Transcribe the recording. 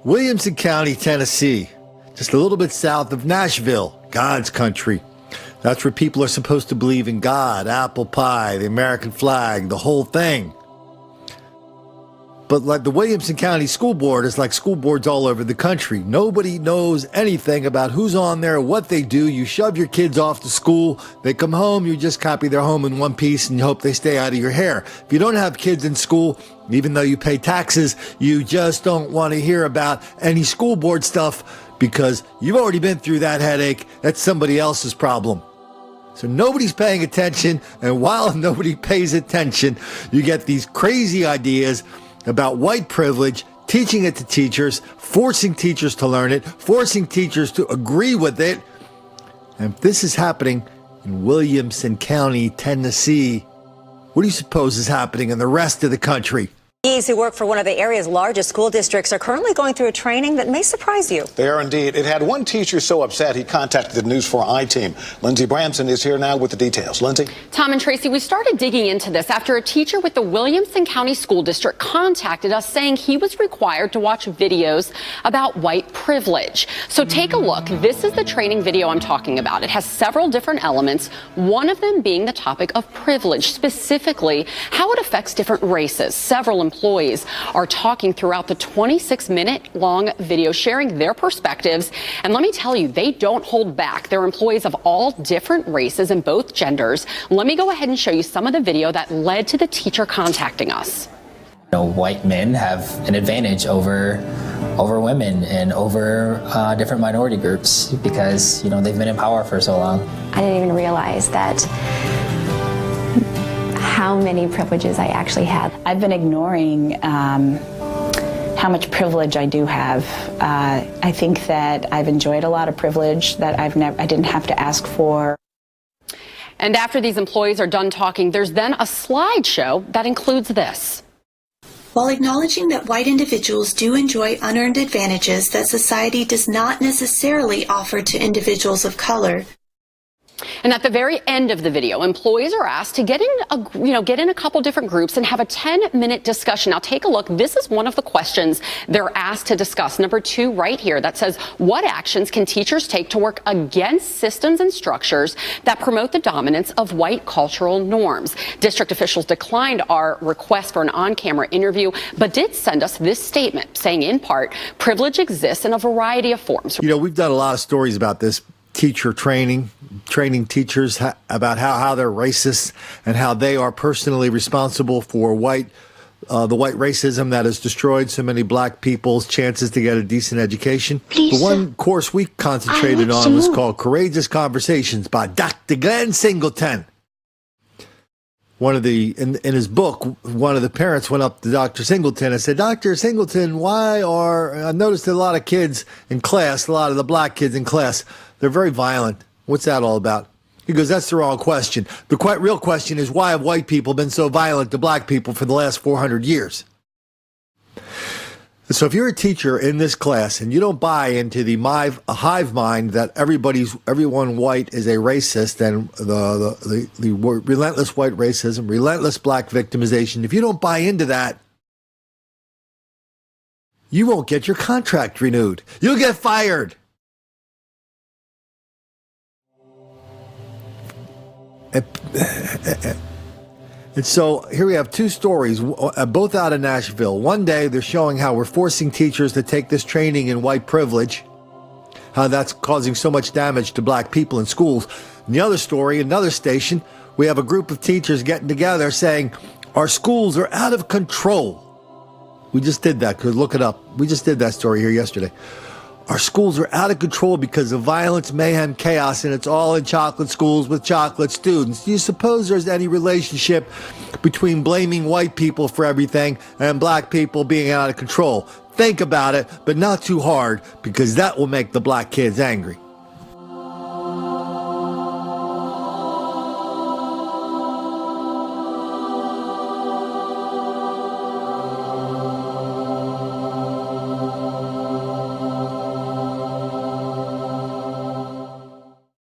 Williamson County, Tennessee, just a little bit south of Nashville, God's country. That's where people are supposed to believe in God, apple pie, the American flag, the whole thing. But like the Williamson County School Board is like school boards all over the country. Nobody knows anything about who's on there, what they do. You shove your kids off to school. They come home, you just copy their home in one piece and you hope they stay out of your hair. If you don't have kids in school, even though you pay taxes, you just don't want to hear about any school board stuff because you've already been through that headache. That's somebody else's problem. So nobody's paying attention, and while nobody pays attention, you get these crazy ideas about white privilege, teaching it to teachers, forcing teachers to learn it, forcing teachers to agree with it. And if this is happening in Williamson County, Tennessee, what do you suppose is happening in the rest of the country? Who work for one of the area's largest school districts are currently going through a training that may surprise you. They are indeed. It had one teacher so upset he contacted the News 4 I-team. Lindsey Bramson is here now with the details. Lindsey? Tom and Tracy, we started digging into this after a teacher with the Williamson County School District contacted us saying he was required to watch videos about white privilege. So take a look. This is the training video I'm talking about. It has several different elements, one of them being the topic of privilege, specifically how it affects different races. Several employees are talking throughout the 26-minute long video, sharing their perspectives. And let me tell you, they don't hold back. They're employees of all different races and both genders. Let me go ahead and show you some of the video that led to the teacher contacting us. White men have an advantage over women and over different minority groups because, they've been in power for so long. I didn't even realize that how many privileges I actually had. I've been ignoring how much privilege I do have. I think that I've enjoyed a lot of privilege that I didn't have to ask for. And after these employees are done talking, there's then a slideshow that includes this. While acknowledging that white individuals do enjoy unearned advantages that society does not necessarily offer to individuals of color. And at the very end of the video, employees are asked to get in a couple different groups and have a 10-minute discussion. Now take a look. This is one of the questions they're asked to discuss. Number 2 right here that says, what actions can teachers take to work against systems and structures that promote the dominance of white cultural norms? District officials declined our request for an on-camera interview, but did send us this statement saying, in part, privilege exists in a variety of forms. We've done a lot of stories about this. Teacher training teachers about how they're racist and how they are personally responsible for the white racism that has destroyed so many black people's chances to get a decent education. Please, the one course we concentrated on was called Courageous Conversations by Dr. Glenn Singleton. In his book, one of the parents went up to Dr. Singleton and said, Dr. Singleton, I've noticed a lot of kids in class, a lot of the black kids in class, they're very violent. What's that all about? He goes, that's the wrong question. The real question is, why have white people been so violent to black people for the last 400 years? So if you're a teacher in this class and you don't buy into the hive mind that everyone white is a racist and the relentless white racism, relentless black victimization, if you don't buy into that, you won't get your contract renewed. You'll get fired. And so here we have 2 stories, both out of Nashville. One day they're showing how we're forcing teachers to take this training in white privilege, how that's causing so much damage to black people in schools. And the other story, another station, we have a group of teachers getting together saying, our schools are out of control. We just did that. Look it up. We just did that story here yesterday. Our schools are out of control because of violence, mayhem, chaos, and it's all in chocolate schools with chocolate students. Do you suppose there's any relationship between blaming white people for everything and black people being out of control? Think about it, but not too hard, because that will make the black kids angry.